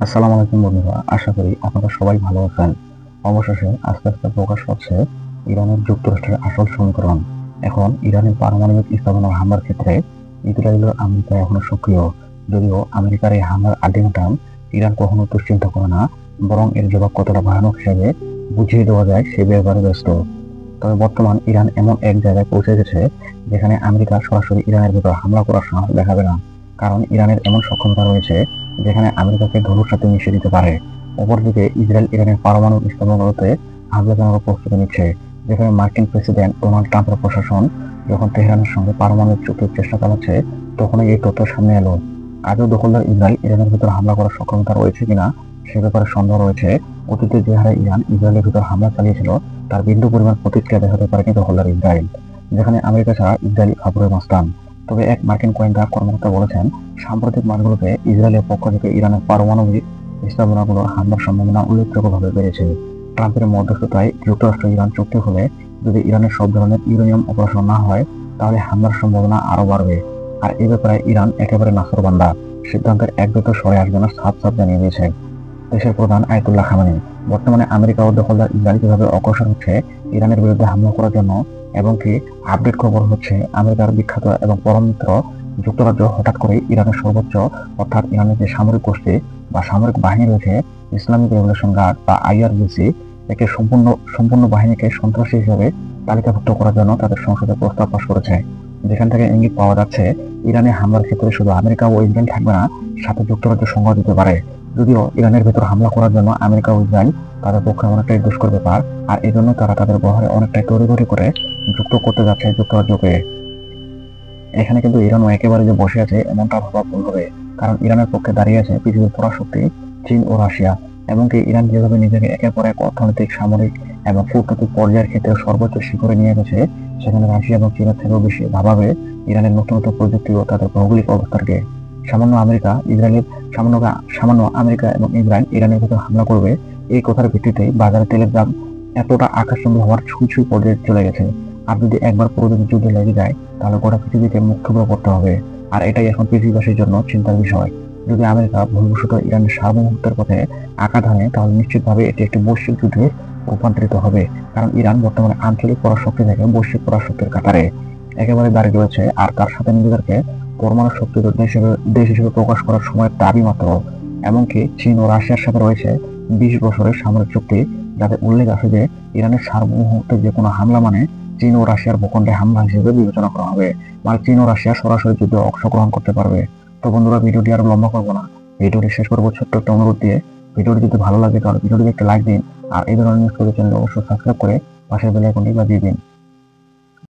আসসালামু আলাইকুম বন্ধুরা, আশা করি আপনারা সবাই ভালো আছেন। অবশেষে আস্তে আস্তে প্রকাশ হচ্ছে ইরানের যুক্তরাষ্ট্রের আসল সমীকরণ। এখন ইরানের পারমাণবিক স্থাপনার হামলার ক্ষেত্রে ইসরায়েল ও আমেরিকা এখনো সক্রিয়। যদিও আমেরিকার এই হামলার আলটিমেটাম ইরান কখনো দুশ্চিন্তা করে না, বরং এর জবাব কতটা ভয়ানক হিসেবে বুঝিয়ে দেওয়া যায় সে ব্যাপারে ব্যস্ত। তবে বর্তমান ইরান এমন এক জায়গায় পৌঁছে গেছে যেখানে আমেরিকা সরাসরি ইরানের ভিতর হামলা করার সাহস দেখাবে না, কারণ ইরানের এমন সক্ষমতা রয়েছে যেখানে আমেরিকাকে ধনুর সাথে মিশিয়ে দিতে পারে। অপরদিকে ইসরায়েল ইরানের পারমাণবিক স্থাপনাগুলোতে হামলা চালানোর প্রস্তুতি নিচ্ছে, যেখানে মার্কিন প্রেসিডেন্ট ডোনাল্ড ট্রাম্পের প্রশাসন যখন তেহরানের সঙ্গে পারমাণবিক চুক্তির চেষ্টা চালাচ্ছে, তখনই এই তথ্য সামনে এলো। আজও দখলদার ইসরায়েল ইরানের ভিতর হামলা করার সক্ষমতা রয়েছে কিনা সে ব্যাপারে সন্দেহ রয়েছে। অতীতে যে হারে ইরান ইসরায়েলের ভিতর হামলা চালিয়েছিল তার বিন্দু পরিমাণ প্রতিক্রিয়া দেখাতে পারেনি দখলদার ইসরায়েল, যেখানে আমেরিকা ছাড়া ইসরায়েল ফাপুরে মাস্তান। তবে এক মার্কিন গোয়েন্দা কর্মকর্তা বলেছেন, সাম্প্রতিক মাসগুলোতে ইসরায়েলের পক্ষ থেকে ইরানের পারমাণবিক স্থাপনাগুলোর হামলার সম্ভাবনা উল্লেখযোগ্যভাবে বেড়েছে। ট্রাম্পের মধ্যস্থতায় যুক্তরাষ্ট্র ইরান চুক্তি হলে যদি ইরানের সব ধরনের ইউরেনিয়াম অপারেশন না হয়, তাহলে হামলার সম্ভাবনা আরো বাড়বে। আর এ ব্যাপারে ইরান একেবারে নাছোড়বান্দা, সিদ্ধান্তের এক দুটো সরে আসবে না সাফ সাফ জানিয়ে দিয়েছে দেশের প্রধান আয়াতুল্লাহ খামেনি। বর্তমানে আমেরিকা ও দখলদার ইসরায়েল কিভাবে অগ্রসর হচ্ছে ইরানের বিরুদ্ধে হামলা করার জন্য, এবং কি আপডেট খবর হচ্ছে আমেরিকার বিখ্যাত এবং পরম মিত্র যুক্তরাজ্য হঠাৎ করে ইরানের সর্বোচ্চ অর্থাৎ ইরানের যে সামরিক গোষ্ঠী বা সামরিক বাহিনী রয়েছে, ইসলামিক রেভলিউশন গার্ড বা আইআরজিসি, একে সম্পূর্ণ সম্পূর্ণ বাহিনীকে সন্ত্রাসী হিসেবে তালিকাভুক্ত করার জন্য তাদের সংসদে প্রস্তাব পাশ করেছে। যেখান থেকে ইঙ্গিত পাওয়া যাচ্ছে ইরানে হামলার ক্ষেত্রে শুধু আমেরিকা ও ইসরায়েল থাকবে না, সাথে যুক্তরাজ্য সঙ্গ দিতে পারে। যদিও ইরানের ভেতর হামলা করার জন্য আমেরিকা ও ইসরায়েল তাদের পক্ষে অনেকটাই দুষ্কর ব্যাপার, আর এই জন্য তারা তাদের বহরে অনেকটাই তড়িঘড়ি করে যুক্ত করতে যাচ্ছে যুক্তরাজ্যকে। এখানে কিন্তু ইরানও একেবারে যে বসে আছে এমনটা ভাবা ভুল হবে, কারণ ইরানের পক্ষে দাঁড়িয়ে আছে পৃথিবীর পরাশক্তি চীন ও রাশিয়া। এমনকি ইরান যেভাবে নিজেকে একের পর এক অর্থনৈতিক, সামরিক এবং কূটনৈতিক পর্যায়ের ক্ষেত্রে সর্বোচ্চ শিখরে নিয়ে গেছে, সেখানে রাশিয়া এবং চীনের থেকেও বেশি ভাবাবে ইরানের নতুন নতুন প্রযুক্তি ও তাদের ভৌগোলিক অবস্থানকে। সামান্য আমেরিকা ইসরায়েলের সামান্য সামান্য আমেরিকা এবং ইসরায়েল ইরানের ভিতর হামলা করবে, এই কথার ভিত্তিতে বাজারে তেলের দাম এতটা আকাশচুম্বী হওয়ার ছুঁই ছুঁই পর্যায়ে চলে গেছে। আর যদি একবার পুরো যুদ্ধে লেগে যায়, তাহলে গোটা পৃথিবীকে মুখ থুবড়ে পড়তে হবে। আর এটাই এখন পৃথিবীবাসীর জন্য চিন্তার বিষয়। যদি আমেরিকা ভুলবশত ইরানের সার্বভৌমত্বের পথে আঘাত হানে, তাহলে নিশ্চিতভাবে এটি একটি বৈশ্বিক যুদ্ধে রূপান্তরিত হবে, কারণ ইরান বর্তমানে আঞ্চলিক পরাশক্তি থেকে বৈশ্বিক পরাশক্তির কাতারে একেবারে দাঁড়িয়ে রয়েছে, আর তার সাথে নিজেদেরকে পরমাণু শক্তির দেশ হিসেবে প্রকাশ করার সময়ের দাবি মাত্র। এমনকি চীন ও রাশিয়ার সাথে রয়েছে 20 বছরের সামরিক চুক্তি, যাতে উল্লেখ আছে যে ইরানের সার্বভৌমত্বের যে কোনো হামলা মানে চীন ও রাশিয়ার ভূখণ্ডে হামলা হিসেবে বিবেচনা করা হবে। মানে চীন ও রাশিয়া সরাসরি যুদ্ধে অংশগ্রহণ করতে পারবে। তো বন্ধুরা, ভিডিওটি আর লম্বা করবো না, ভিডিওটি শেষ করবো ছোট্ট একটা অনুরোধ দিয়ে। ভিডিওটি যদি ভালো লাগে তাহলে ভিডিওটিতে একটা লাইক দিন, আর এই ধরনের নিউজ চ্যানেল অবশ্যই সাবস্ক্রাইব করে পাশের বেল আইকনটি বাজিয়ে দিন।